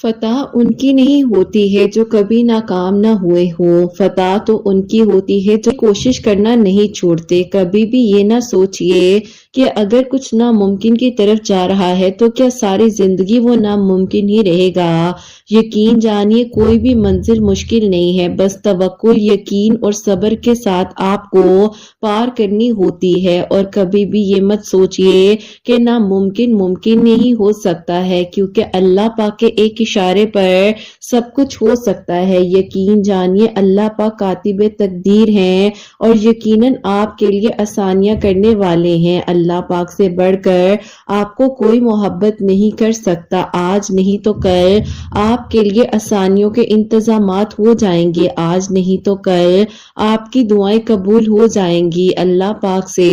فتح ان کی نہیں ہوتی ہے جو کبھی ناکام نہ ہوئے ہوں، فتح تو ان کی ہوتی ہے جو کوشش کرنا نہیں چھوڑتے۔ کبھی بھی یہ نہ سوچئے کہ اگر کچھ ناممکن کی طرف جا رہا ہے تو کیا ساری زندگی وہ ناممکن ہی رہے گا۔ یقین جانیے کوئی بھی منزل مشکل نہیں ہے، بس توکل، یقین اور صبر کے ساتھ آپ کو پار کرنی ہوتی ہے۔ اور کبھی بھی یہ مت سوچئے کہ ناممکن ممکن نہیں ہو سکتا ہے، کیونکہ اللہ پاک کے ایک اشارے پر سب کچھ ہو سکتا ہے۔ یقین جانیے اللہ پاک کاتب تقدیر ہیں اور یقیناً آپ کے لیے آسانیاں کرنے والے ہیں۔ اللہ پاک سے بڑھ کر آپ کو کوئی محبت نہیں کر سکتا۔ آج نہیں تو کل آپ کے لیے آسانیوں کے انتظامات ہو جائیں گے، آج نہیں تو کل آپ کی دعائیں قبول ہو جائیں گی۔ اللہ پاک سے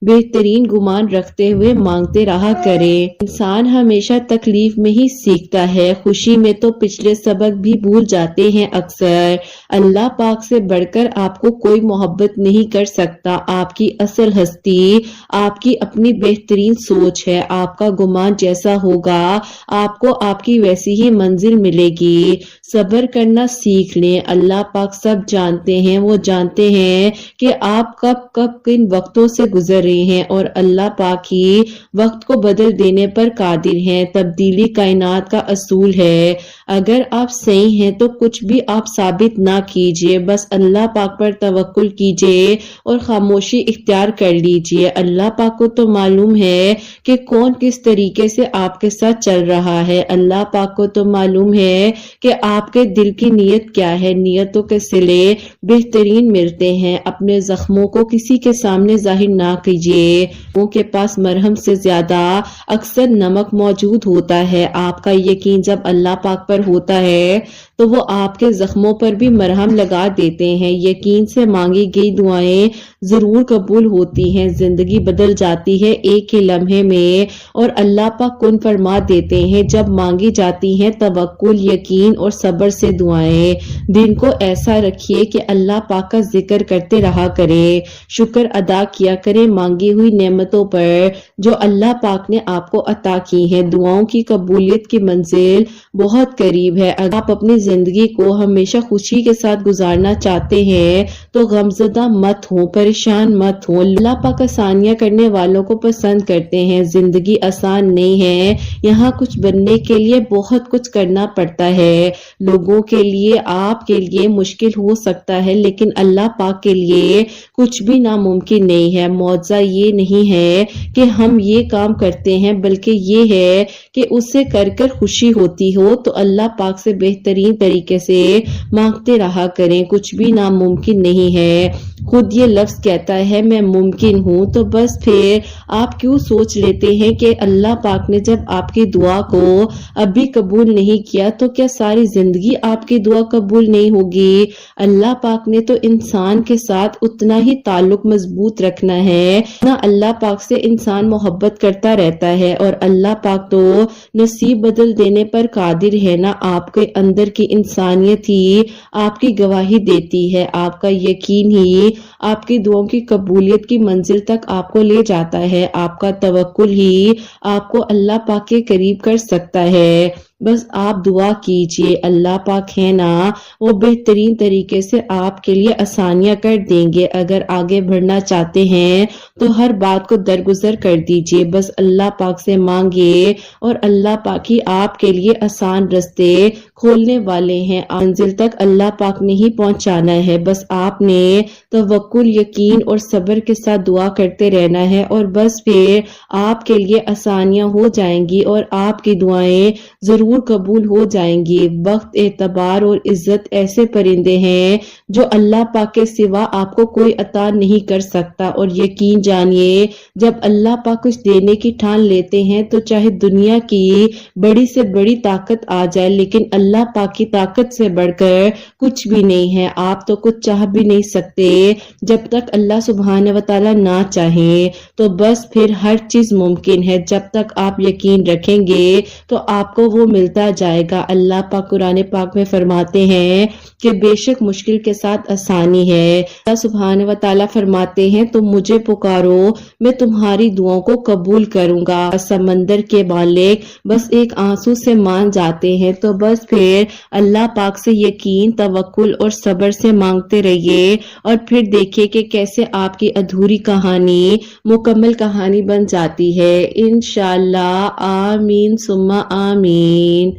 بہترین گمان رکھتے ہوئے مانگتے رہا کریں۔ انسان ہمیشہ تکلیف میں ہی سیکھتا ہے، خوشی میں تو پچھلے سبق بھی بھول جاتے ہیں اکثر۔ اللہ پاک سے بڑھ کر آپ کو کوئی محبت نہیں کر سکتا۔ آپ کی اصل ہستی آپ کی اپنی بہترین سوچ ہے۔ آپ کا گمان جیسا ہوگا آپ کو آپ کی ویسی ہی منزل ملے گی۔ صبر کرنا سیکھ لیں، اللہ پاک سب جانتے ہیں، وہ جانتے ہیں کہ آپ کب کن وقتوں سے گزر رہے ہیں اور اللہ پاک ہی وقت کو بدل دینے پر قادر ہیں۔ تبدیلی کائنات کا اصول ہے۔ اگر آپ صحیح ہیں تو کچھ بھی آپ ثابت نہ کیجئے، بس اللہ پاک پر توکل کیجئے اور خاموشی اختیار کر لیجئے۔ اللہ پاک کو تو معلوم ہے کہ کون کس طریقے سے آپ کے ساتھ چل رہا ہے۔ اللہ پاک کو تو معلوم ہے کہ آپ کے دل کی نیت کیا ہے۔ نیتوں کے صلے بہترین ملتے ہیں۔ اپنے زخموں کو کسی کے سامنے ظاہر نہ کیجئے، ان کے پاس مرہم سے زیادہ اکثر نمک موجود ہوتا ہے۔ آپ کا یقین جب اللہ پاک پر ہوتا ہے تو وہ آپ کے زخموں پر بھی مرہم لگا دیتے ہیں۔ یقین سے مانگی گئی دعائیں ضرور قبول ہوتی ہیں، زندگی بدل جاتی ہے ایک ہی لمحے میں اور اللہ پاک کن فرما دیتے ہیں جب مانگی جاتی ہیں توکل، یقین اور صبر سے دعائیں۔ دن کو ایسا رکھیے کہ اللہ پاک کا ذکر کرتے رہا کریں، شکر ادا کیا کریں مانگی ہوئی نعمتوں پر جو اللہ پاک نے آپ کو عطا کی ہیں۔ دعاؤں کی قبولیت کی منزل بہت قریب ہے۔ اگر آپ اپنی زندگی کو ہمیشہ خوشی کے ساتھ گزارنا چاہتے ہیں تو غمزدہ مت ہوں، پریشان مت ہوں۔ اللہ پاک آسانیاں کرنے والوں کو پسند کرتے ہیں۔ زندگی آسان نہیں ہے، یہاں کچھ بننے کے لیے بہت کچھ کرنا پڑتا ہے۔ لوگوں کے لیے، آپ کے لیے مشکل ہو سکتا ہے، لیکن اللہ پاک کے لیے کچھ بھی ناممکن نہیں ہے۔ معجزہ یہ نہیں ہے کہ ہم یہ کام کرتے ہیں، بلکہ یہ ہے کہ اسے کر کر خوشی ہوتی ہو۔ تو اللہ پاک سے بہترین طریقے سے مانگتے رہا کریں، کچھ بھی ناممکن نہیں ہے۔ خود یہ لفظ کہتا ہے میں ممکن ہوں، تو بس پھر آپ کیوں سوچ لیتے ہیں کہ اللہ پاک نے جب آپ کی دعا کو ابھی قبول نہیں کیا تو کیا ساری زندگی آپ کی دعا قبول نہیں ہوگی۔ اللہ پاک نے تو انسان کے ساتھ اتنا ہی تعلق مضبوط رکھنا ہے نہ اللہ پاک سے انسان محبت کرتا رہتا ہے، اور اللہ پاک تو نصیب بدل دینے پر قادر ہے نا۔ آپ کے اندر کی انسانیت ہی آپ کی گواہی دیتی ہے، آپ کا یقین ہی آپ کی دعاؤں کی قبولیت کی منزل تک آپ کو لے جاتا ہے، آپ کا توکل ہی آپ کو اللہ پاک کے قریب کر سکتا ہے۔ بس آپ دعا کیجئے، اللہ پاک ہے نا، وہ بہترین طریقے سے آپ کے لیے آسانیاں کر دیں گے۔ اگر آگے بڑھنا چاہتے ہیں تو ہر بات کو درگزر کر دیجئے، بس اللہ پاک سے مانگیے اور اللہ پاک ہی آپ کے لیے آسان راستے کھولنے والے ہیں۔ منزل تک اللہ پاک نے ہی پہنچانا ہے، بس آپ نے توکل، یقین اور صبر کے ساتھ دعا کرتے رہنا ہے، اور بس پھر آپ کے لیے آسانیاں ہو جائیں گی اور آپ کی دعائیں ضرور قبول ہو جائیں گی۔ وقت، اعتبار اور عزت ایسے پرندے ہیں جو اللہ پاک کے سوا آپ کو کوئی عطا نہیں کر سکتا، اور یقین جانیے جب اللہ پاک کچھ دینے کی ٹھان لیتے ہیں تو چاہے دنیا کی بڑی سے بڑی طاقت آ جائے، لیکن اللہ پاک کی طاقت سے بڑھ کر کچھ بھی نہیں ہے۔ آپ تو کچھ چاہ بھی نہیں سکتے جب تک اللہ سبحانہ وتعالی نہ چاہیں، تو بس پھر ہر چیز ممکن ہے۔ جب تک آپ یقین رکھیں گے تو آپ کو وہ ملتا جائے گا۔ اللہ پاک قرآن پاک میں فرماتے ہیں کہ بے شک مشکل کے ساتھ آسانی ہے۔ اللہ سبحانہ و تعالیٰ فرماتے ہیں تم مجھے پکارو میں تمہاری دعاؤں کو قبول کروں گا۔ سمندر کے مالک بس ایک آنسو سے مان جاتے ہیں، تو بس پھر اللہ پاک سے یقین، توکل اور صبر سے مانگتے رہیے، اور پھر دیکھیے کہ کیسے آپ کی ادھوری کہانی مکمل کہانی بن جاتی ہے انشاءاللہ۔ آمین ثم آمین۔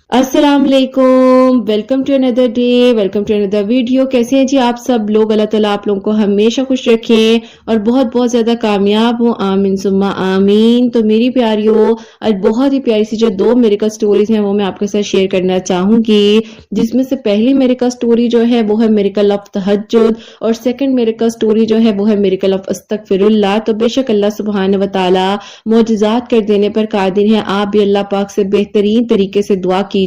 السلام علیکم، welcome to another day, welcome to another video. کیسے ہیں جی آپ سب لوگ؟ اللہ تعالیٰ آپ لوگوں کو ہمیشہ خوش رکھیں اور بہت بہت زیادہ کامیاب ہوں، آمین ثم آمین۔ تو میری پیاریوں، آج بہت ہی پیاری سی جو 2 میریکل سٹوریز ہیں وہ میں آپ کے ساتھ شیئر کرنا چاہوں گی، جس میں سے پہلی میریکل سٹوری جو ہے وہ ہے میریکل آف تہجد، اور سیکنڈ میریکل سٹوری جو ہے وہ ہے میریکل آف استغفر اللہ۔ تو بے شک اللہ سبحانہ و تعالیٰ معجزات کر دینے پر قادر ہیں۔ آپ بھی اللہ پاک سے بہترین طریقے سے دعا کیجیے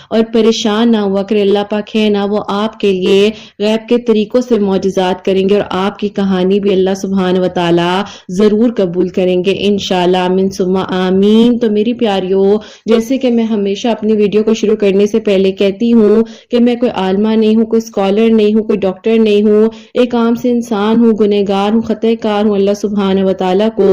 اور پریشان نہ ہوا کرے، اللہ پاک ہے نا وہ آپ کے لیے غیب کے طریقوں سے معجزات کریں گے، اور آپ کی کہانی بھی اللہ سبحانہ و تعالیٰ ضرور قبول کریں گے انشاءاللہ، آمین ثم آمین۔ تو میری پیاریوں، جیسے کہ میں ہمیشہ اپنی ویڈیو کو شروع کرنے سے پہلے کہتی ہوں کہ میں کوئی عالمہ نہیں ہوں، کوئی اسکالر نہیں ہوں، کوئی ڈاکٹر نہیں ہوں، ایک عام سے انسان ہوں، گنہگار ہوں، خطا کار ہوں۔ اللہ سبحانہ و تعالیٰ کو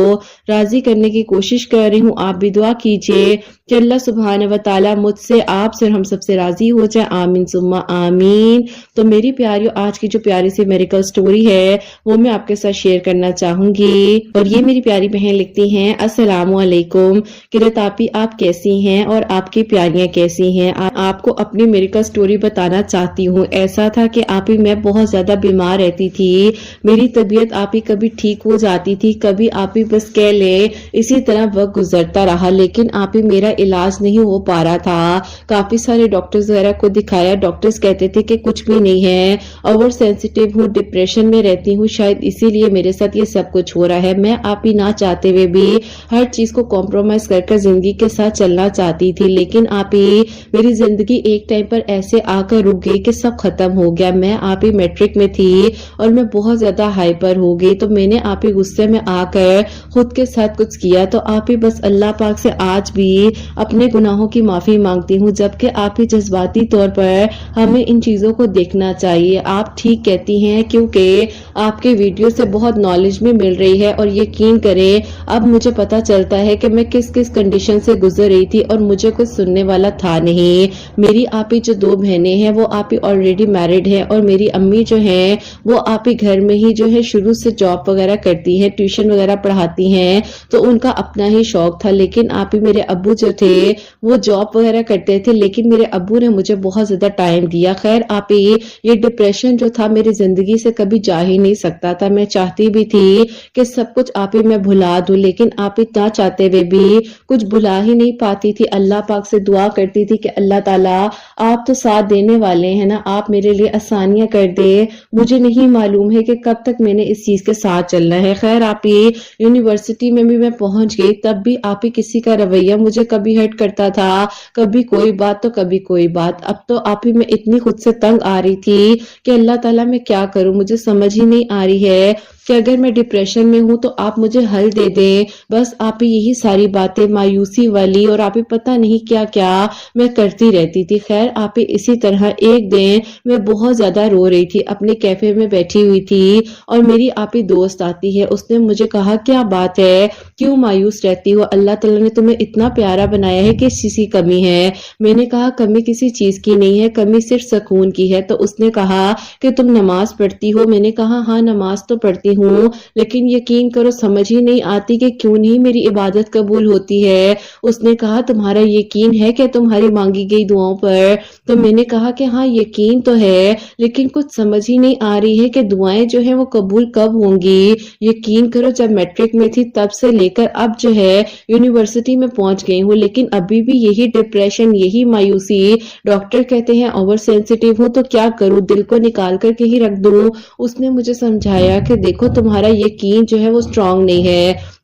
راضی کرنے کی کوشش کر رہی ہوں۔ آپ بھی دعا کیجیے کہ اللہ سبحانہ و تعالیٰ مجھ سے، آپ سے اور ہم سب سے راضی ہو جائے، آمین ثم آمین۔ تو میری پیاریوں، آج کی جو پیاری سی میریکل سٹوری ہے وہ میں آپ کے ساتھ شیئر کرنا چاہوں گی، اور یہ میری پیاری بہن لکھتی ہیں، السلام علیکم قرت آپی، آپ کیسی ہیں اور آپ کی پیاریاں کیسی ہیں؟ آپ کو اپنی میریکل سٹوری بتانا چاہتی ہوں۔ ایسا تھا کہ آپی میں بہت زیادہ بیمار رہتی تھی، میری طبیعت آپی کبھی ٹھیک ہو جاتی تھی، کبھی آپی بس کہہ لے اسی طرح وقت گزرتا رہا، لیکن آپی میرا علاج نہیں ہو پا رہا تھا۔ کافی سارے ڈاکٹرز وغیرہ کو دکھایا، ڈاکٹرز کہتے تھے کہ کچھ بھی نہیں ہے، اوور سینسیٹیو ہوں، ڈپریشن میں رہتی ہوں، شاید اسی لیے میرے ساتھ یہ سب کچھ ہو رہا ہے۔ میں آپ ہی نہ چاہتے ہوئے بھی ہر چیز کو کمپرومائز کر کر زندگی کے ساتھ چلنا چاہتی تھی، لیکن آپ ہی میری زندگی ایک ٹائم پر ایسے آ کر رک گئی کہ سب ختم ہو گیا۔ میں آپ ہی میٹرک میں تھی اور میں بہت زیادہ ہائپر ہو گئی، تو میں نے آپ ہی غصے میں آ کر خود کے ساتھ کچھ کیا۔ تو آپ ہی بس اللہ پاک سے آج بھی اپنے گناہوں کی معافی مانگتی ہوں، جبکہ آپ ہی جذباتی طور پر ہمیں ان چیزوں کو دیکھنا چاہیے۔ آپ ٹھیک کہتی ہیں، کیونکہ آپ کے ویڈیو سے بہت نالج بھی مل رہی ہے، اور یقین کریں اب مجھے پتا چلتا ہے کہ میں کس کس کنڈیشن سے گزر رہی تھی، اور مجھے کچھ سننے والا تھا نہیں۔ میری آپ ہی جو 2 بہنیں ہیں وہ آپ ہی آلریڈی میرڈ ہیں، اور میری امی جو ہیں وہ آپ ہی گھر میں ہی جو ہے شروع سے جاب وغیرہ کرتی ہیں، ٹیوشن وغیرہ پڑھاتی ہیں، تو ان کا اپنا ہی شوق تھا۔ لیکن آپ ہی میرے ابو جو تھے وہ جاب وغیرہ کرتے تھے، لیکن میرے ابو نے مجھے بہت زیادہ ٹائم دیا۔ خیر آپ ہی یہ ڈپریشن جو تھا میری زندگی سے کبھی جا ہی نہیں سکتا تھا۔ میں چاہتی بھی تھی کہ سب کچھ آپ ہی میں بھلا دوں، لیکن آپ ہی نہ چاہتے ہوئے بھی کچھ بھلا ہی نہیں پاتی تھی۔ اللہ پاک سے دعا کرتی تھی کہ اللہ تعالیٰ آپ تو ساتھ دینے والے ہیں نا، آپ میرے لیے آسانیاں کر دے۔ مجھے نہیں معلوم ہے کہ کب تک میں نے اس چیز کے ساتھ چلنا ہے۔ خیر آپ ہی یونیورسٹی میں بھی میں پہنچ گئی، تب بھی آپ ہی کسی کا رویہ مجھے کبھی ہرٹ کرتا تھا، کبھی کوئی بات تو کبھی کوئی بات۔ اب تو آپ ہی میں اتنی خود سے تنگ آ رہی تھی کہ اللہ تعالیٰ میں کیا کروں، مجھے سمجھ ہی نہیں آ رہی ہے کہ اگر میں ڈپریشن میں ہوں تو آپ مجھے حل دے دیں۔ بس آپ ہی یہی ساری باتیں مایوسی والی اور آپ ہی پتہ نہیں کیا کیا میں کرتی رہتی تھی۔ خیر آپ ہی اسی طرح ایک دن میں بہت زیادہ رو رہی تھی، اپنے کیفے میں بیٹھی ہوئی تھی، اور میری آپ ہی دوست آتی ہے، اس نے مجھے کہا کیا بات ہے، کیوں مایوس رہتی ہو، اللہ تعالیٰ نے تمہیں اتنا پیارا بنایا ہے کہ کس چیز کی کمی ہے؟ میں نے کہا کمی کسی چیز کی نہیں ہے، کمی صرف سکون کی ہے۔ تو اس نے کہا کہ تم نماز پڑھتی ہو؟ میں نے کہا ہاں نماز تو پڑھتی ہوں، لیکن یقین کرو سمجھ ہی نہیں آتی کہ کیوں نہیں میری عبادت قبول ہوتی ہے۔ اس نے کہا تمہارا یقین ہے کہ تمہاری مانگی گئی دعاؤں پر؟ تو میں نے کہا کہ ہاں یقین تو ہے، لیکن کچھ سمجھ ہی نہیں آ رہی ہے کہ دعائیں جو ہیں وہ قبول کب ہوں گی۔ یقین کرو جب میٹرک میں تھی تب سے لے کر اب جو ہے یونیورسٹی میں پہنچ گئی ہوں، لیکن ابھی بھی یہی ڈپریشن، یہی مایوسی۔ ڈاکٹر کہتے ہیں اوور سینسیٹیو ہوں، تو کیا کروں، دل کو نکال کر کے ہی رکھ دوں؟ اس نے مجھے سمجھایا کہ دیکھو تمہارا یقین جو ہے وہ اسٹرانگ نہیں ہے،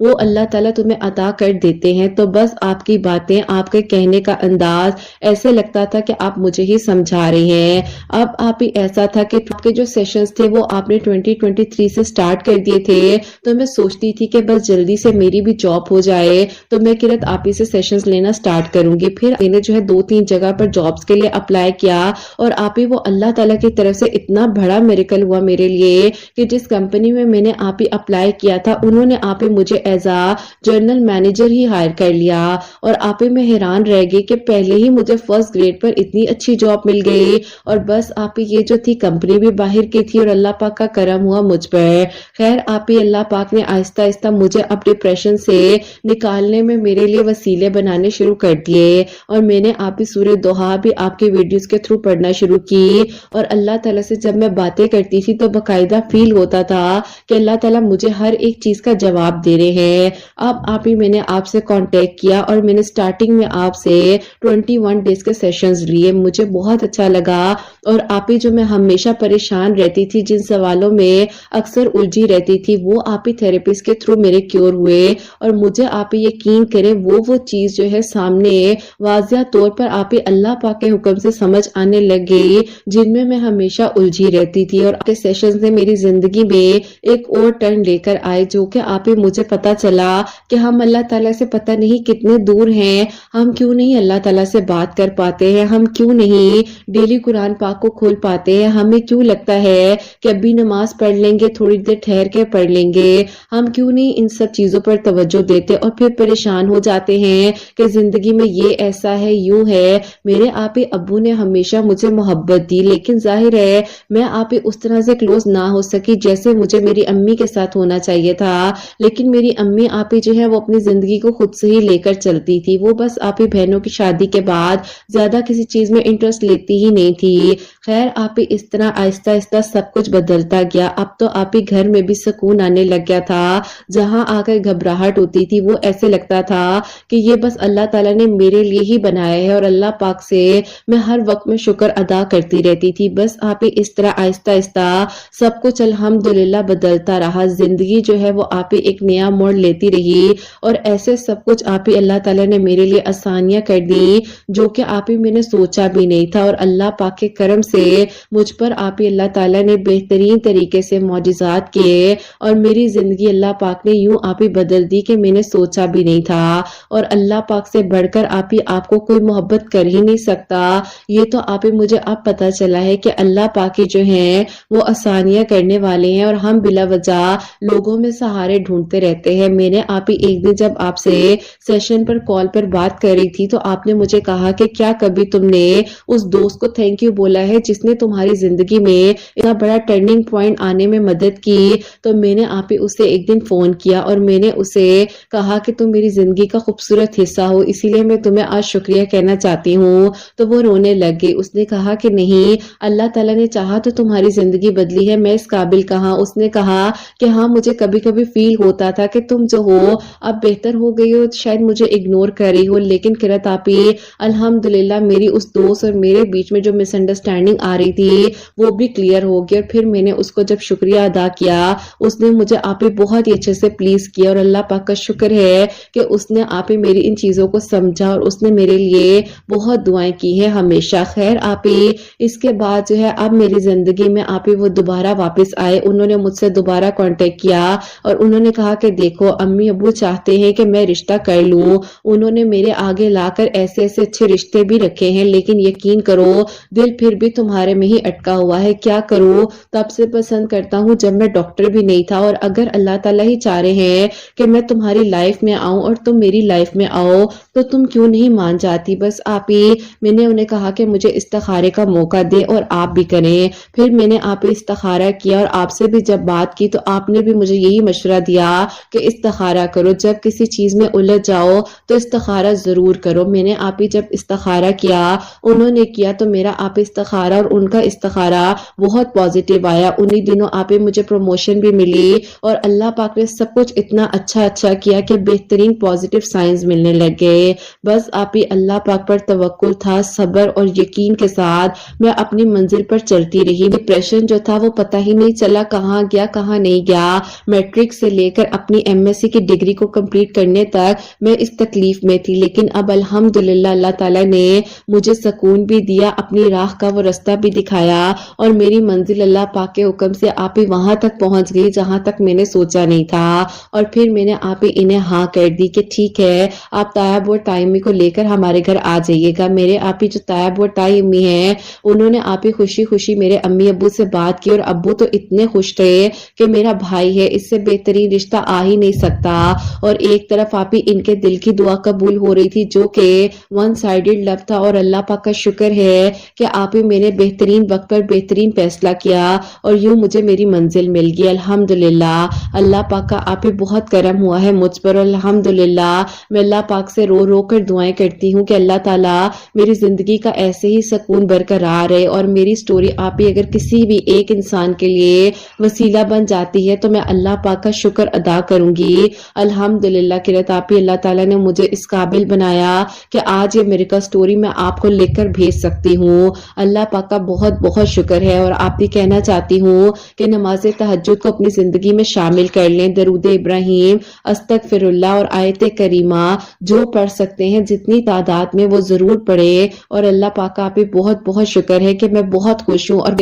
وہ اللہ تعالیٰ تمہیں عطا کر دیتے ہیں. تو بس آپ کی باتیں، آپ کے کہنے کا انداز ایسے لگتا تھا کہ آپ مجھے ہی سمجھا رہے ہیں. اب آپ ہی ایسا تھا کہ آپ کے جو سیشنز تھے وہ آپ نے 2023 سے سٹارٹ کر دیے تھے. تو میں سوچتی تھی کہ بس جلدی سے میری بھی جاب ہو جائے تو میں قرت آپ ہی سے سیشنز لینا سٹارٹ کروں گی. پھر میں نے جو ہے 2-3 جگہ پر جابز کے لیے اپلائی کیا اور آپ ہی وہ اللہ تعالیٰ کی طرف سے اتنا بڑا میریکل ہوا میرے لیے کہ جس کمپنی میں نے آپ ہی اپلائی کیا تھا انہوں نے آپ ہی مجھے ایز اے جنرل مینیجر ہی ہائر کر لیا. اور آپ ہی میں حیران رہ گئی کہ پہلے ہی مجھے فرسٹ گریڈ پر اتنی اچھی جاب مل گئی. اور بس آپ ہی یہ جو تھی کمپنی بھی باہر کی تھی اور اللہ پاک کا کرم ہوا مجھ پر. خیر آپ ہی اللہ پاک نے آہستہ آہستہ مجھے اب ڈپریشن سے نکالنے میں میرے لیے وسیلے بنانے شروع کر دیے. اور میں نے آپ ہی سورہ دوحہ بھی آپ کے ویڈیوز کے تھرو پڑھنا شروع کی. اور اللہ تعالیٰ سے جب میں باتیں کرتی تھی تو باقاعدہ فیل ہوتا تھا کہ اللہ تعالیٰ مجھے ہر ایک چیز کا جواب دے رہے ہیں. اب آپ ہی میں نے آپ سے کانٹیکٹ کیا اور میں نے سٹارٹنگ میں آپ سے 21 ڈیز کے سیشنز لیے. مجھے بہت اچھا لگا. اور آپ ہی جو میں ہمیشہ پریشان رہتی تھی، جن سوالوں میں اکثر الجھی رہتی تھی، وہ آپ ہی تھراپسٹ کے تھرو میرے کیور ہوئے. اور مجھے آپ ہی یقین کریں وہ چیز جو ہے سامنے واضح طور پر آپ ہی اللہ پاک کے حکم سے سمجھ آنے لگ گئی جن میں ہمیشہ الجھی رہتی تھی. اور آپ کے سیشنز نے میری زندگی میں ایک اور ٹرن لے کر آئے جو کہ آپ ہی مجھے پتا چلا کہ ہم اللہ تعالیٰ سے پتہ نہیں کتنے دور ہیں. ہم کیوں نہیں اللہ تعالیٰ سے بات کر پاتے ہیں؟ ہم کیوں نہیں ڈیلی قرآن پاک کو کھول پاتے ہیں؟ ہمیں کیوں لگتا ہے کہ ابھی نماز پڑھ لیں گے، تھوڑی دیر ٹھہر کے پڑھ لیں گے؟ ہم کیوں نہیں ان سب چیزوں پر توجہ دیتے اور پھر پریشان ہو جاتے ہیں کہ زندگی میں یہ ایسا ہے، یوں ہے. میرے آپ ہی ابو نے ہمیشہ مجھے محبت دی، لیکن ظاہر ہے میں آپ ہی اس طرح سے کلوز نہ ہو سکی جیسے مجھے میری امی کے ساتھ ہونا چاہیے تھا. لیکن میری امی آپ ہی جو ہے وہ اپنی زندگی کو خود سے ہی لے کر چلتی تھی. وہ بس آپ ہی بہنوں کی شادی کے بعد زیادہ کسی چیز میں انٹرسٹ لیتی ہی نہیں تھی. خیر آپ ہی اس طرح آہستہ آہستہ سب کچھ بدلتا گیا. اب تو آپ ہی گھر میں بھی سکون آنے لگ گیا تھا. جہاں آ کر گھبراہٹ ہوتی تھی وہ ایسے لگتا تھا کہ یہ بس اللہ تعالیٰ نے میرے لیے ہی بنایا ہے. اور اللہ پاک سے میں ہر وقت میں شکر ادا کرتی رہتی تھی. بس آپ ہی اس طرح آہستہ آہستہ سب کچھ الحمدللہ بدلتا رہا. زندگی جو ہے وہ آپ ہی ایک نیا موڑ لیتی رہی اور ایسے سب کچھ آپ ہی اللہ تعالیٰ نے میرے لیے آسانیاں کر دی جو کہ آپ ہی میں نے سوچا بھی نہیں تھا. اور اللہ پاک کے کرم سے مجھ پر آپ ہی اللہ تعالیٰ نے بہترین طریقے سے معجزات کیے اور میری زندگی اللہ پاک نے یوں آپ ہی بدل دی کہ میں نے سوچا بھی نہیں تھا. اور اللہ پاک سے بڑھ کر آپ کو کوئی محبت کر ہی نہیں سکتا. یہ تو آپ ہی مجھے اب پتا چلا ہے کہ اللہ پاک جو ہیں وہ آسانیاں کرنے والے ہیں اور ہم بلا وجہ لوگوں میں سہارے ڈھونڈتے رہتے ہیں. میں نے آپ ہی ایک دن جب آپ سے سیشن پر کال پر بات کر رہی تھی تو آپ نے مجھے کہا کہ کیا کبھی تم نے اس دوست کو تھینک یو بولا ہے جس نے تمہاری زندگی میں اتنا بڑا ٹرننگ پوائنٹ آنے میں مدد کی؟ تو میں نے آپ ہی اسے ایک دن فون کیا اور میں نے اسے کہا کہ تم میری زندگی کا خوبصورت حصہ ہو، اسی لیے میں تمہیں آج شکریہ کہنا چاہتی ہوں. تو وہ رونے لگ گئی. اس نے کہا کہ نہیں، اللہ تعالیٰ نے چاہا تو تمہاری زندگی بدلی ہے، میں اس قابل کہاں. اس نے کہا کہ ہاں مجھے کبھی کبھی فیل ہوتا تھا کہ تم جو ہو اب بہتر ہو گئی ہو، شاید مجھے اگنور کر رہی ہو، لیکن قرت آپ ہی الحمدللہ میری اس دوست اور میرے بیچ میں جو مس انڈرسٹینڈنگ آ رہی تھی وہ بھی کلیئر ہو گئی. اور پھر میں نے اس کو جب شکریہ ادا کیا اس نے مجھے آپ ہی بہت ہی اچھے سے پلیز کیا اور اللہ پاک کا شکر ہے کہ اس نے آپ ہی میری ان چیزوں کو سمجھا اور اس نے میرے لیے بہت دعائیں کی ہیں ہمیشہ. خیر آپ ہی اس کے بعد جو ہے اب میری زندگی میں آپ ہی وہ دوبارہ واپس آئے. انہوں نے مجھ سے دوبارہ کانٹیکٹ کیا اور انہوں نے کہا کہ دیکھو امی ابو چاہتے ہیں کہ میں رشتہ کر لوں. انہوں نے میرے آگے لا کر ایسے ایسے اچھے رشتے بھی رکھے ہیں، لیکن یقین کرو دل پھر بھی تمہارے میں ہی اٹکا ہوا ہے. کیا کروں، تب سے پسند کرتا ہوں جب میں ڈاکٹر بھی نہیں تھا. اور اگر اللہ تعالیٰ ہی چاہ رہے ہیں کہ میں تمہاری لائف میں آؤں اور تم میری لائف میں آؤ تو تم کیوں نہیں مان جاتی؟ بس آپ ہی میں نے انہیں کہا کہ مجھے استخارے کا موقع دے اور آپ بھی کریں. پھر میں نے آپ استخارہ کیا اور آپ سے بھی جب بات کی تو آپ نے بھی مجھے یہی مشورہ دیا کہ استخارہ کرو، جب کسی چیز میں الجھ جاؤ تو استخارہ ضرور کرو. میں نے آپ ہی جب استخارہ کیا انہوں نے کیا تو میرا آپ استخارہ اور ان کا استخارہ بہت پازیٹیو آیا. انہی دنوں آپ ہی مجھے پروموشن بھی ملی اور اللہ پاک نے سب کچھ اتنا اچھا کیا کہ بہترین پازیٹیو سائنز ملنے لگ گئے. بس آپ ہی اللہ پاک پر توکل تھا، صبر اور یقین کے ساتھ میں اپنی منزل پر چلتی رہی. ڈپریشن جو تھا وہ پتہ ہی نہیں چلا کہاں گیا کہاں نہیں گیا. میٹرک سے لے کر اپنی MSc کی ڈگری کو کمپلیٹ کرنے تک میں اس تکلیف میں تھی، لیکن اب الحمدللہ اللہ تعالیٰ نے مجھے سکون بھی دیا، اپنی راہ کا وہ رستہ بھی دکھایا اور میری منزل اللہ پاک کے حکم سے آپ ہی وہاں تک پہنچ گئی جہاں تک میں نے سوچا نہیں تھا۔ اور پھر میں نے آپ ہی انہیں ہاں کر دی کہ ٹھیک ہے، آپ طیب اور تائمی کو لے کر ہمارے گھر آ جائیے گا۔ میرے آپ ہی جو طیب اور تائی امی ہیں انہوں نے آپ ہی خوشی خوشی میرے امی ابو سے بات کی، اور ابو تو اتنے خوش تھے کہ میرا بھائی ہے، اس سے بہترین رشتہ آ ہی نہیں سکتا۔ اور ایک طرف آپ ہی ان کے دل کی دعا قبول ہو رہی تھی جو کہ ون سائیڈڈ لو تھا، اور اللہ پاک کا شکر ہے کہ آپ ہی میں نے بہترین وقت پر بہترین فیصلہ کیا اور یوں مجھے میری منزل مل گئی۔ الحمدللہ اللہ پاک کا آپ ہی بہت کرم ہوا ہے مجھ پر، اور الحمدللہ میں اللہ پاک سے رو رو کر دعائیں کرتی ہوں کہ اللہ تعالیٰ میری زندگی کا ایسے ہی سکون برقرار رہے، اور میری سٹوری آپ ہی اگر کسی بھی ایک انسان کے لیے وسیلہ بن جاتی ہے تو میں اللہ پاک کا شکر ادا کروں گی۔ الحمدللہ کہ آپ ہی اللہ تعالیٰ نے مجھے اس قابل بنایا کہ آج یہ میریکل سٹوری میں آپ کو لکھ کر بھیج سکتی ہوں۔ اللہ پاک کا بہت بہت شکر ہے، اور آپ بھی کہنا چاہتی ہوں کہ نماز تہجد کو اپنی زندگی میں شامل کر لیں، درود ابراہیم، استغفر اللہ اور آیت کریمہ جو پڑھ سکتے ہیں جتنی تعداد میں وہ ضرور پڑھے۔ اور اللہ پاک کا آپ بھی بہت بہت شکر ہے کہ میں بہت خوش ہوں، اور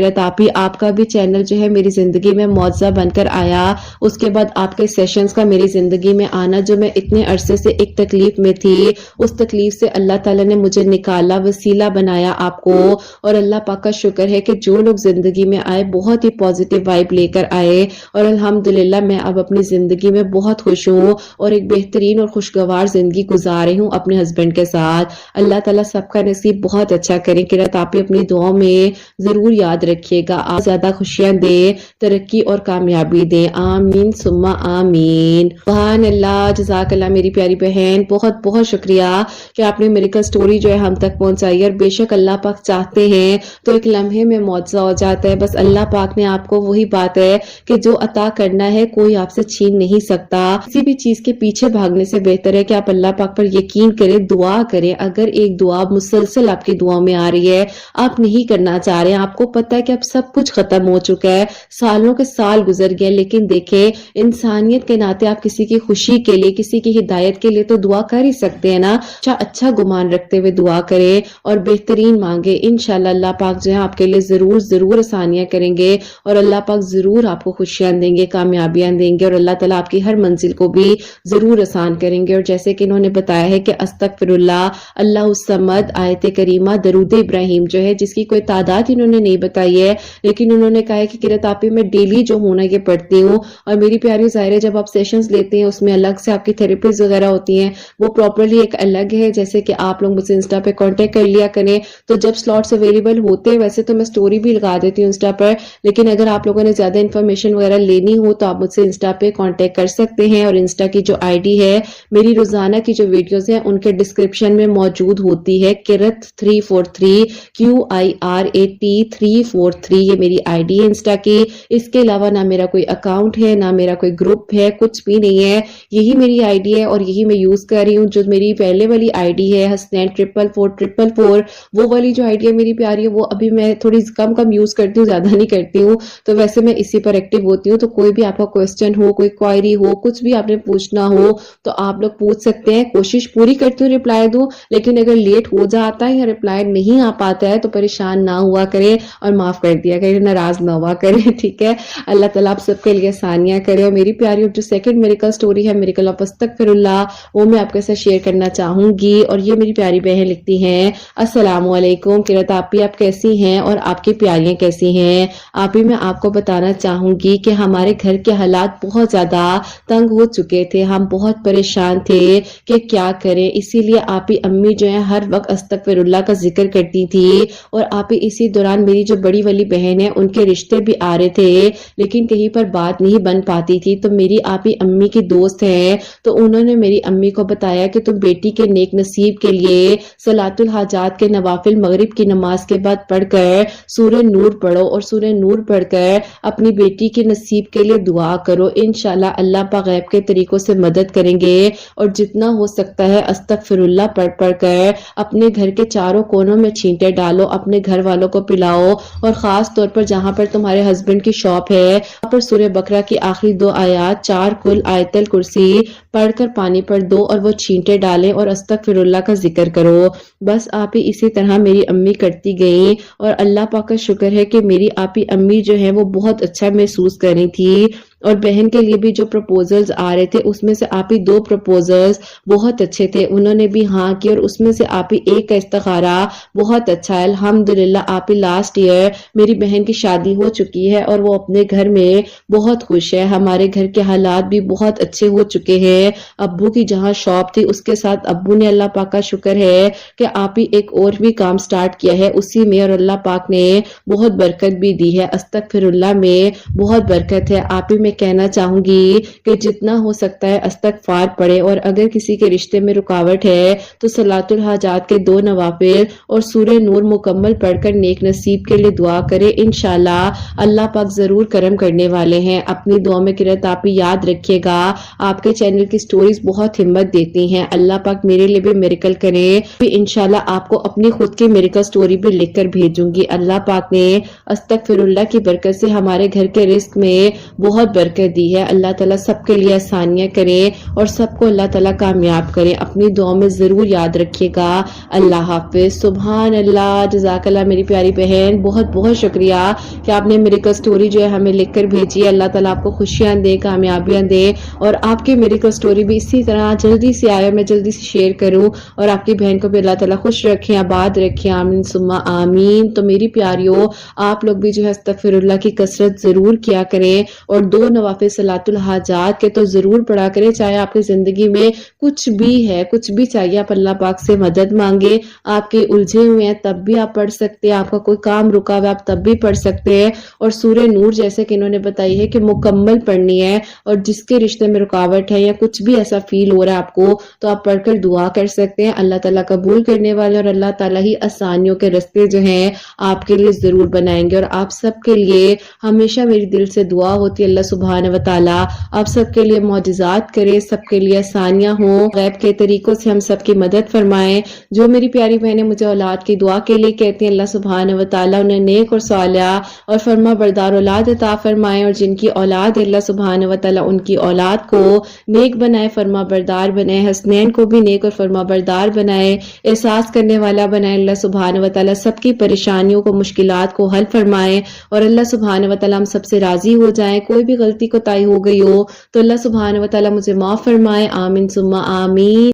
آپ کا بھی چینل جو ہے میری زندگی میں معجزہ بن کر آیا۔ اس کے بعد آپ کے سیشنز کا میری زندگی میں آنا، جو میں اتنے عرصے سے ایک تکلیف میں تھی، اس تکلیف سے اللہ تعالیٰ نے مجھے نکالا، وسیلہ بنایا آپ کو۔ اور اللہ پاک کا شکر ہے کہ جو لوگ زندگی میں آئے بہت ہی پازیٹیو وائب لے کر آئے، اور الحمدللہ میں اب اپنی زندگی میں بہت خوش ہوں اور ایک بہترین اور خوشگوار زندگی گزار رہی ہوں اپنے ہسبینڈ کے ساتھ۔ اللہ تعالیٰ سب کا نصیب بہت اچھا کریں کہ آپ اپنی دعاؤں میں ضرور یاد رکھیے گا، آپ زیادہ خوشیاں دیں، ترقی اور کامیابی دیں، آمین ثم آمین۔ سبحان اللہ، جزاک اللہ میری پیاری بہن، بہت بہت شکریہ کہ آپ نے میریکل سٹوری جو ہے ہم تک پہنچائی، اور بے شک اللہ پاک چاہتے ہیں تو ایک لمحے میں معجزہ ہو جاتا ہے، بس اللہ پاک نے آپ کو وہی بات ہے کہ جو عطا کرنا ہے کوئی آپ سے چھین نہیں سکتا۔ کسی بھی چیز کے پیچھے بھاگنے سے بہتر ہے کہ آپ اللہ پاک پر یقین کریں، دعا کریں۔ اگر ایک دعا مسلسل آپ کی دعا میں آ رہی ہے، آپ نہیں کرنا چاہ رہے ہیں، آپ کو پتا ہے کہ اب سب کچھ ختم ہو چکا ہے، سالوں کے سال گزر گئے، لیکن دیکھیں انسانیت کے ناطے آپ کسی کی خوشی کے لیے، کسی کی ہدایت کے لیے تو دعا کر ہی سکتے ہیں نا۔ اچھا گمان رکھتے ہوئے دعا کریں اور بہترین مانگے، انشاءاللہ اللہ پاک جو ہے آپ کے لیے ضرور ضرور آسانیاں کریں گے، اور اللہ پاک ضرور آپ کو خوشیاں دیں گے، کامیابیاں دیں گے، اور اللہ تعالیٰ آپ کی ہر منزل کو بھی ضرور آسان کریں گے۔ اور جیسے کہ انہوں نے بتایا ہے کہ استغفر اللہ، اللہ الصمد، آیت کریمہ، درود ابراہیم جو ہے جس کی کوئی تعداد انہوں نے نہیں بتائی ہے، لیکن انہوں نے کہا ہے کہ قرات آپ میں ڈیلی جو ہونا یہ پڑھتی ہوں۔ اور میری پیاری ظاہر ہے جب آپ سیشنز لیتے ہیں اس میں الگ سے آپ کی تھراپیز وغیرہ ہوتی ہیں، وہ پراپرلی ایک الگ ہے۔ جیسے کہ آپ لوگ مجھ سے انسٹا پہ کانٹیکٹ کر لیا کریں، تو جب سلاٹس اویلیبل ہوتے ہیں، ویسے تو میں سٹوری بھی لگا دیتی ہوں انسٹا پر، لیکن اگر آپ لوگوں نے زیادہ انفارمیشن وغیرہ لینی ہو تو آپ مجھ سے انسٹا پہ کانٹیکٹ کر سکتے ہیں۔ اور انسٹا کی جو ID ہے، میری روزانہ کی جو ویڈیوز ہیں ان کے ڈسکرپشن میں موجود ہوتی ہے، قرت 343 QIRAT 343، یہ میری ID ہے انسٹا کی۔ اس کے علاوہ نہ میرا کوئی اکاؤنٹ ہے، نہ میرا کوئی گروپ ہے، کچھ بھی نہیں ہے، یہی میری ID ہے اور یہی میں یوز کر رہی ہوں۔ جو میری پہلے والی ID ہے حسنین 44444، وہ والی جو ID ہے میری پیاری ہے، وہ ابھی میں تھوڑی کم یوز کرتی ہوں، زیادہ نہیں کرتی ہوں، تو ویسے میں اسی پر ایکٹیو ہوتی ہوں۔ تو کوئی بھی آپ کا کوسچن ہو، کوئی کوائری ہو، کچھ بھی آپ نے پوچھنا ہو تو آپ لوگ پوچھ سکتے ہیں، کوشش پوری کرتی ہوں رپلائی دوں، لیکن اگر لیٹ ہو جاتا ہے یا رپلائی نہیں آ پاتا ہے تو پریشان نہ ہوا کریں اور معاف کر دیا کریں، ناراض نہ ہوا کریں، ٹھیک ہے۔ اللہ تعالیٰ آپ سب کے لیے آسانیاں کرے۔ اور میری پیاری جو سیکنڈ میریکل سٹوری ہے، میریکل آف استغفر اللہ، وہ میں آپ کے ساتھ شیئر کرنا چاہوں گی۔ اور یہ میری پیاری بہن لکھتی ہیں، السلام علیکم قرت آپی، آپ کیسی ہیں اور آپ کی پیاریاں کیسی ہیں؟ آپی میں آپ کو بتانا چاہوں گی کہ ہمارے گھر کے حالات بہت زیادہ تنگ ہو چکے تھے، ہم بہت پریشان تھے کہ کیا کریں، اسی لیے آپی امی جو ہے ہر وقت استغفر اللہ کا ذکر کرتی تھی۔ اور آپی اسی دوران میری جو بڑی والی بہن ہے ان کے رشتے بھی آ رہے تھے، لیکن کہیں پر بات نہیں بن پاتی تھی۔ تو میری آپی امی کی دوست ہے، تو انہوں نے میری امی کو بتایا کہ تم بیٹی کے نیک نصیب کے لیے صلاۃ الحاجات کے نوافل مغرب کی نماز کے بعد پڑھ کر سورہ نور پڑھو، اور سورہ نور پڑھ کر اپنی بیٹی کے نصیب کے لیے دعا کرو، انشاءاللہ اللہ پاک غیب کے طریقوں سے مدد کریں گے۔ اور جتنا ہو سکتا ہے استغفر اللہ پڑھ کر اپنے گھر کے چاروں کونوں میں چھینٹے ڈالو، اپنے گھر والوں کو پلاؤ، اور خاص طور پر جہاں پر تمہارے ہسبینڈ کی شاپ ہے وہاں پر سورہ بقرہ کی آخری 2 آیات 4 کل آیت الکرسی پڑھ کر پانی پر دو اور وہ چھینٹے ڈالیں اور استغفر اللہ کا ذکر کرو۔ بس آپ ہی اسی طرح میری امی کرتی گئیں اور اللہ پاک کا شکر ہے کہ میری آپ ہی امی جو ہے وہ بہت اچھا محسوس کر رہی تھی، اور بہن کے لیے بھی جو پروپوزلز آ رہے تھے اس میں سے آپ ہی 2 پروپوزلز بہت اچھے تھے، انہوں نے بھی ہاں کی، اور اس میں سے آپ ہی ایک کا استخارہ بہت اچھا ہے۔ الحمدللہ آپ ہی لاسٹ ایئر میری بہن کی شادی ہو چکی ہے اور وہ اپنے گھر میں بہت خوش ہے۔ ہمارے گھر کے حالات بھی بہت اچھے ہو چکے ہیں۔ ابو کی جہاں شاپ تھی اس کے ساتھ ابو نے اللہ پاک کا شکر ہے کہ آپ ہی ایک اور بھی کام سٹارٹ کیا ہے اسی میں، اور اللہ پاک نے بہت برکت بھی دی ہے۔ استغفر اللہ میں بہت برکت ہے۔ آپ ہی میں کہنا چاہوں گی کہ جتنا ہو سکتا ہے استغفار پڑھے، اور اگر کسی کے رشتے میں رکاوٹ ہے تو صلاۃ الحاجات کے 2 نوافل اور سورہ نور مکمل پڑھ کر نیک نصیب کے لیے دعا کرے، انشاءاللہ اللہ پاک ضرور کرم کرنے والے ہیں۔ اپنی دعا میں قرت آپ ہی یاد رکھیے گا، آپ کے چینل کی سٹوریز بہت ہمت دیتی ہیں، اللہ پاک میرے لیے بھی میریکل کرے، انشاءاللہ آپ کو اپنی خود کی میریکل سٹوری بھی لکھ کر بھیجوں گی۔ اللہ پاک نے استغفر اللہ کی برکت سے ہمارے گھر کے رزق میں بہت برکت دی ہے۔ اللہ تعالیٰ سب کے لیے آسانیاں کرے اور سب کو اللہ تعالیٰ کامیاب کرے۔ اپنی دعا میں ضرور یاد رکھیے گا۔ اللہ حافظ۔ سبحان اللہ، جزاک اللہ میری پیاری بہن، بہت بہت شکریہ کہ آپ نے میریکل سٹوری جو ہے ہمیں لکھ کر بھیجی ہے۔ اللہ تعالیٰ آپ کو خوشیاں دے، کامیابیاں دے، اور آپ کی میریکل سٹوری بھی اسی طرح جلدی سے آئے، میں جلدی سے شیئر کروں، اور آپ کی بہن کو بھی اللہ تعالیٰ خوش رکھیں، آباد رکھیں، آمین ثم آمین۔ تو میری پیاریوں، آپ لوگ بھی جو ہے استغفر اللہ کی کثرت ضرور کیا کریں، اور 2 نوافل صلاۃ الحاجات کے تو ضرور پڑھا کریں، چاہے آپ کی زندگی میں کچھ بھی ہے، کچھ بھی چاہیے، آپ اللہ پاک سے مدد مانگے، آپ کے الجھے ہوئے ہیں تب بھی آپ پڑھ سکتے ہیں، آپ کا کوئی کام رکا ہوا ہے آپ تب بھی پڑھ سکتے ہیں، اور سورہ نور جیسے کہ انہوں نے بتائی ہے کہ مکمل پڑھنی ہے، اور جس کے رشتے میں رکاوٹ ہے یا کچھ بھی ایسا فیل ہو رہا ہے آپ کو تو آپ پڑھ کر دعا کر سکتے ہیں۔ اللہ تعالیٰ قبول کرنے والے، اور اللہ تعالیٰ ہی آسانیوں کے راستے جو ہیں آپ کے لیے ضرور بنائیں گے، اور آپ سب کے لیے ہمیشہ میری دل سے دعا ہوتی ہے اللہ سبحانہ و تعالیٰ آپ سب کے لیے معجزات کرے، سب کے لیے آسانیاں ہوں، غیب کے طریقوں سے ہم سب کی مدد فرمائیں۔ جو میری پیاری بہنیں مجھے اولاد کی دعا کے لیے کہتی ہیں، اللہ سبحانہ و تعالیٰ انہیں نیک اور صالحہ اور فرما بردار اولاد عطا فرمائے، اور جن کی اولاد اللہ سبحانہ و تعالیٰ ان کی اولاد کو نیک بنائے، فرما بردار بنائے، حسنین کو بھی نیک اور فرما بردار بنائے، احساس کرنے والا بنائے، اللہ سبحانہ و تعالیٰ سب کی پریشانیوں کو، مشکلات کو حل فرمائے، اور اللہ سبحانہ و تعالیٰ ہم سب سے راضی ہو جائیں۔ کوئی بھی غلطی کوتاہی ہو گئی ہو تو اللہ سبحانہ و تعالیٰ مجھے معاف فرمائے، آمین ثم آمین۔